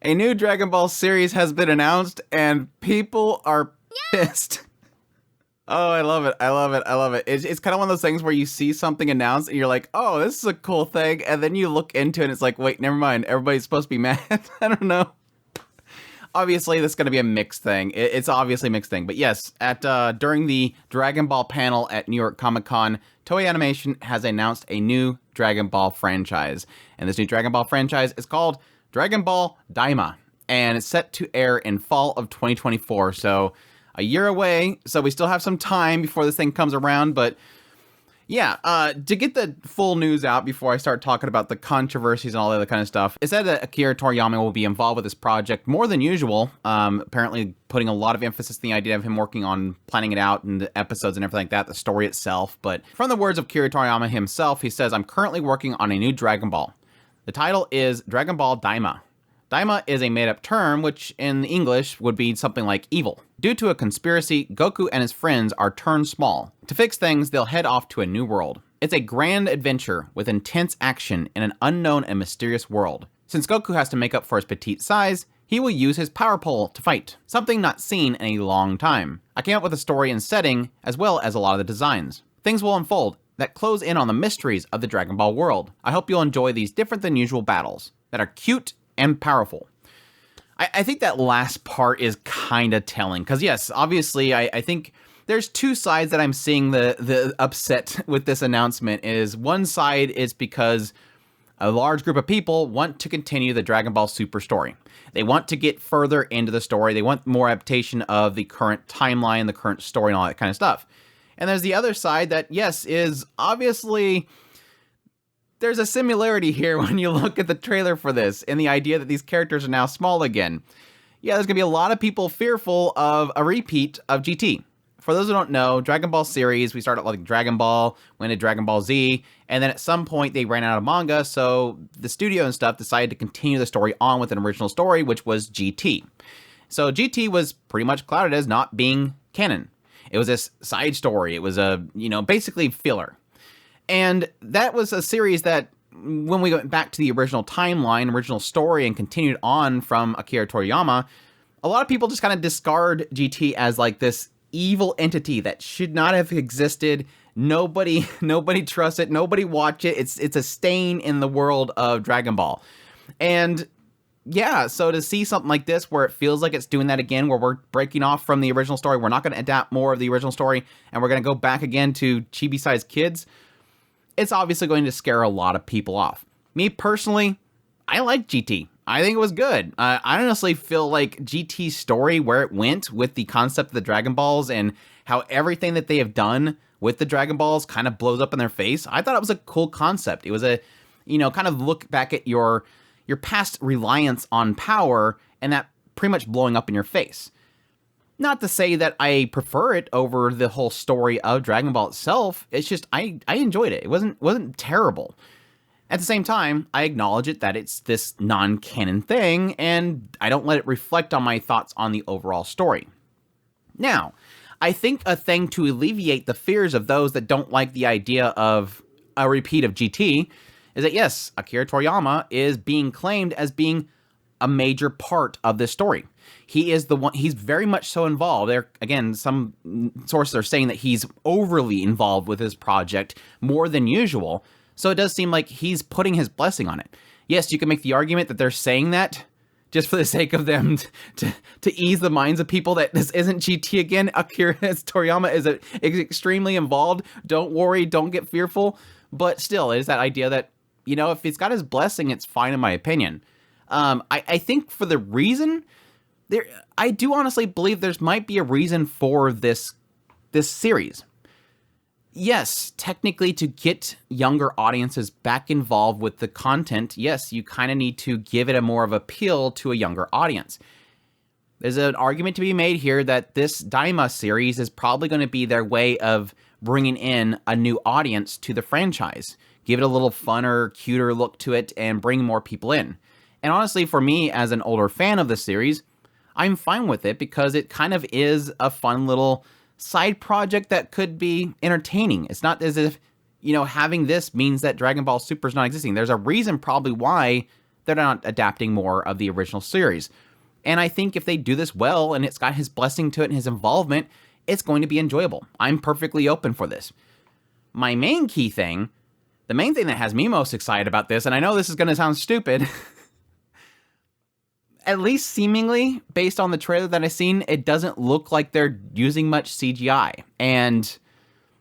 A new Dragon Ball series has been announced, and people are pissed. Oh, I love it. I love it. I love it. It's kind of one of those things where you see something announced and you're like, oh, this is a cool thing. And then you look into it and it's like, wait, never mind. Everybody's supposed to be mad. I don't know. Obviously, this is going to be a mixed thing. It's obviously a mixed thing. But yes, during the Dragon Ball panel at New York Comic Con, Toei Animation has announced a new Dragon Ball franchise. And this new Dragon Ball franchise is called Dragon Ball Daima. And it's set to air in fall of 2024. So a year away, so we still have some time before this thing comes around, but yeah, to get the full news out before I start talking about the controversies and all the other kind of stuff, it said that Akira Toriyama will be involved with this project more than usual, apparently putting a lot of emphasis on the idea of him working on planning it out and the episodes and everything like that, the story itself, but from the words of Akira Toriyama himself, he says, "I'm currently working on a new Dragon Ball. The title is Dragon Ball Daima. Daima is a made-up term, which in English would be something like evil. Due to a conspiracy, Goku and his friends are turned small. To fix things, they'll head off to a new world. It's a grand adventure with intense action in an unknown and mysterious world. Since Goku has to make up for his petite size, he will use his power pole to fight, something not seen in a long time. I came up with a story and setting, as well as a lot of the designs. Things will unfold that close in on the mysteries of the Dragon Ball world. I hope you'll enjoy these different than usual battles that are cute and powerful." I think that last part is kind of telling, because yes, obviously, I think there's two sides that I'm seeing the upset with this announcement. Is one side is because a large group of people want to continue the Dragon Ball Super story. They want to get further into the story. They want more adaptation of the current timeline, the current story, and all that kind of stuff. And there's the other side that, yes, is obviously there's a similarity here when you look at the trailer for this and the idea that these characters are now small again. Yeah, there's going to be a lot of people fearful of a repeat of GT. For those who don't know, Dragon Ball series, we started like Dragon Ball, went to Dragon Ball Z, and then at some point they ran out of manga, so the studio and stuff decided to continue the story on with an original story, which was GT. So GT was pretty much clouded as not being canon. It was this side story. It was a, basically filler. And that was a series that, when we went back to the original timeline, original story, and continued on from Akira Toriyama, a lot of people just kind of discard GT as like this evil entity that should not have existed. Nobody trusts it. Nobody watch it. It's a stain in the world of Dragon Ball. And yeah, so to see something like this where it feels like it's doing that again, where we're breaking off from the original story, we're not going to adapt more of the original story, and we're going to go back again to chibi-sized kids, it's obviously going to scare a lot of people off. Me personally, I like GT. I think it was good. I honestly feel like GT's story, where it went with the concept of the Dragon Balls and how everything that they have done with the Dragon Balls kind of blows up in their face. I thought it was a cool concept. It was a, kind of look back at your past reliance on power and that pretty much blowing up in your face. Not to say that I prefer it over the whole story of Dragon Ball itself. It's just I enjoyed it. It wasn't terrible. At the same time, I acknowledge it that it's this non-canon thing, and I don't let it reflect on my thoughts on the overall story. Now, I think a thing to alleviate the fears of those that don't like the idea of a repeat of GT is that yes, Akira Toriyama is being claimed as being a major part of this story. He is the one, he's very much so involved. There, again, some sources are saying that he's overly involved with his project more than usual. So it does seem like he's putting his blessing on it. Yes, you can make the argument that they're saying that just for the sake of them to ease the minds of people that this isn't GT again. Akira Toriyama is extremely involved. Don't worry, don't get fearful. But still, it is that idea that, if he's got his blessing, it's fine in my opinion. I think for the reason, I do honestly believe there's might be a reason for this series. Yes, technically to get younger audiences back involved with the content, yes, you kind of need to give it a more of appeal to a younger audience. There's an argument to be made here that this Daima series is probably going to be their way of bringing in a new audience to the franchise. Give it a little funner, cuter look to it and bring more people in. And honestly, for me, as an older fan of the series, I'm fine with it because it kind of is a fun little side project that could be entertaining. It's not as if, having this means that Dragon Ball Super is not existing. There's a reason probably why they're not adapting more of the original series. And I think if they do this well and it's got his blessing to it and his involvement, it's going to be enjoyable. I'm perfectly open for this. My main key thing, the main thing that has me most excited about this, and I know this is going to sound stupid, at least seemingly, based on the trailer that I've seen, it doesn't look like they're using much CGI. And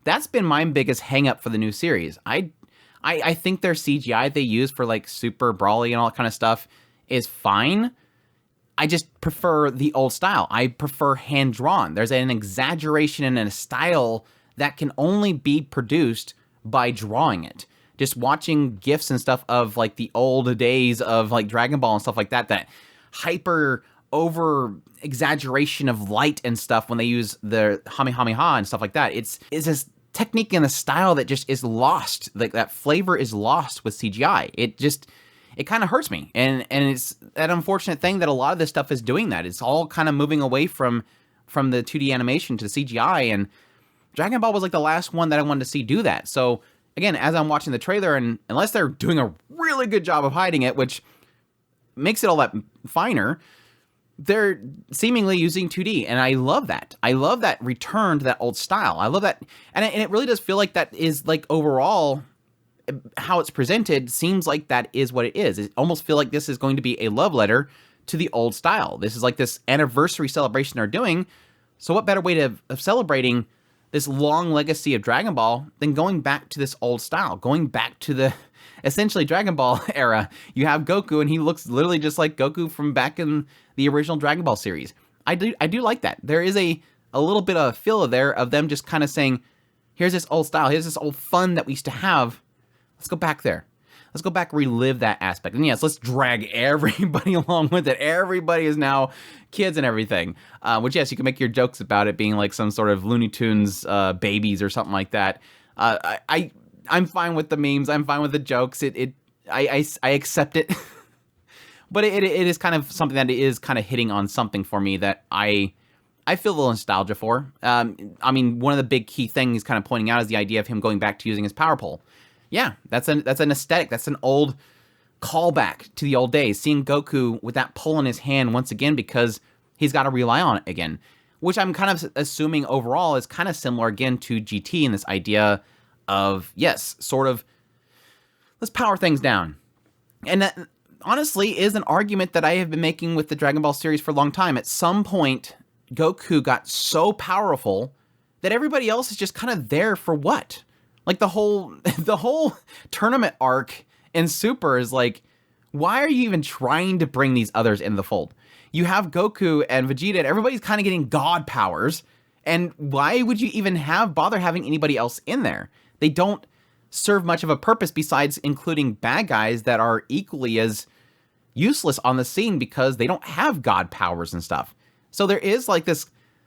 that's been my biggest hang-up for the new series. I think their CGI they use for like Super Brawly and all that kind of stuff is fine. I just prefer the old style. I prefer hand-drawn. There's an exaggeration and a style that can only be produced by drawing it. Just watching GIFs and stuff of like the old days of like Dragon Ball and stuff like that, that hyper over exaggeration of light and stuff when they use the Kamehameha and stuff like that. It's this technique and a style that just is lost. Like that flavor is lost with CGI. It kind of hurts me. And it's that unfortunate thing that a lot of this stuff is doing that. It's all kind of moving away from the 2D animation to the CGI, and Dragon Ball was like the last one that I wanted to see do that. So again, as I'm watching the trailer, and unless they're doing a really good job of hiding it, which makes it all that finer, they're seemingly using 2D, and I love that. I love that return to that old style. I love that, and it really does feel like that is like overall how it's presented seems like that is what it is. It almost feel like this is going to be a love letter to the old style. This is like this anniversary celebration they're doing. So what better way of celebrating this long legacy of Dragon Ball than going back to this old style, going back to the essentially Dragon Ball era. You have Goku, and he looks literally just like Goku from back in the original Dragon Ball series. I do like that. There is a little bit of a feel there of them just kind of saying, here's this old style, here's this old fun that we used to have. Let's go back there. Let's go back, relive that aspect. And yes, let's drag everybody along with it. Everybody is now kids and everything. Which, yes, you can make your jokes about it being like some sort of Looney Tunes babies or something like that. I'm fine with the memes. I'm fine with the jokes. I accept it. But it is kind of something that is kind of hitting on something for me that I feel a little nostalgia for. I mean, one of the big key things he's kind of pointing out is the idea of him going back to using his power pole. Yeah, that's an aesthetic. That's an old callback to the old days. Seeing Goku with that pole in his hand once again because he's got to rely on it again. Which I'm kind of assuming overall is kind of similar again to GT in this idea of, yes, sort of, let's power things down. And that honestly is an argument that I have been making with the Dragon Ball series for a long time. At some point, Goku got so powerful that everybody else is just kind of there for what? Like the whole tournament arc in Super is like, why are you even trying to bring these others into the fold? You have Goku and Vegeta, and everybody's kind of getting god powers, and why would you even bother having anybody else in there? They don't serve much of a purpose besides including bad guys that are equally as useless on the scene because they don't have god powers and stuff. So there is like this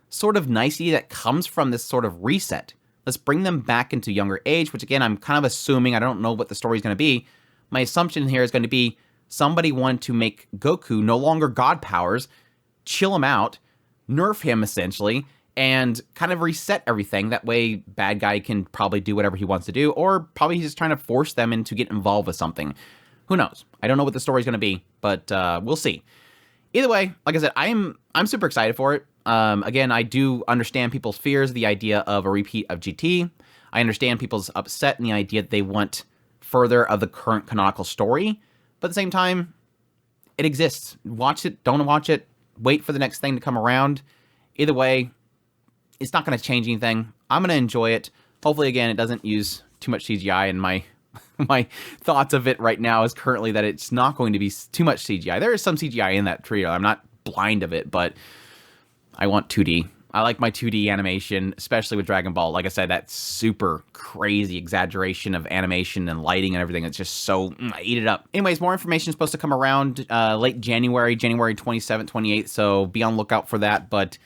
sort of nicety that comes from this sort of reset. Let's bring them back into younger age, which again, I'm kind of assuming, I don't know what the story is going to be. My assumption here is going to be somebody wanted to make Goku no longer god powers, chill him out, nerf him essentially, and kind of reset everything. That way, bad guy can probably do whatever he wants to do, or probably he's just trying to force them to get involved with something. Who knows? I don't know what the story's going to be, but we'll see. Either way, like I said, I'm super excited for it. Again, I do understand people's fears, the idea of a repeat of GT. I understand people's upset in the idea that they want further of the current canonical story. But at the same time, it exists. Watch it, don't watch it, wait for the next thing to come around. Either way, it's not going to change anything. I'm going to enjoy it. Hopefully, again, it doesn't use too much CGI, and my thoughts of it right now is currently that it's not going to be too much CGI. There is some CGI in that trio. I'm not blind of it, but I want 2D. I like my 2D animation, especially with Dragon Ball. Like I said, that super crazy exaggeration of animation and lighting and everything. It's just so, I eat it up. Anyways, more information is supposed to come around late January 27th, 28th, so be on the lookout for that. But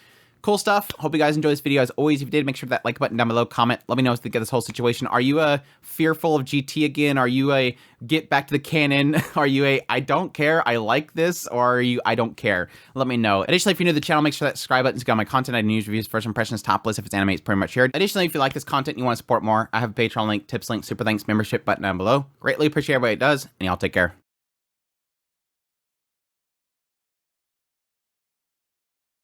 cool stuff. Hope you guys enjoyed this video. As always, if you did, make sure that like button down below, comment, let me know what you think of this whole situation. Are you fearful of GT again? Are you a get back to the canon? Are you a I don't care, I like this? Or are you I don't care? Let me know. Additionally, if you're new to the channel, make sure that subscribe button's got my content. I news, reviews, first impressions, top list. If it's anime, it's pretty much here. Additionally, if you like this content and you want to support more, I have a Patreon link, tips link, super thanks, membership button down below. Greatly appreciate everybody it does, and y'all take care.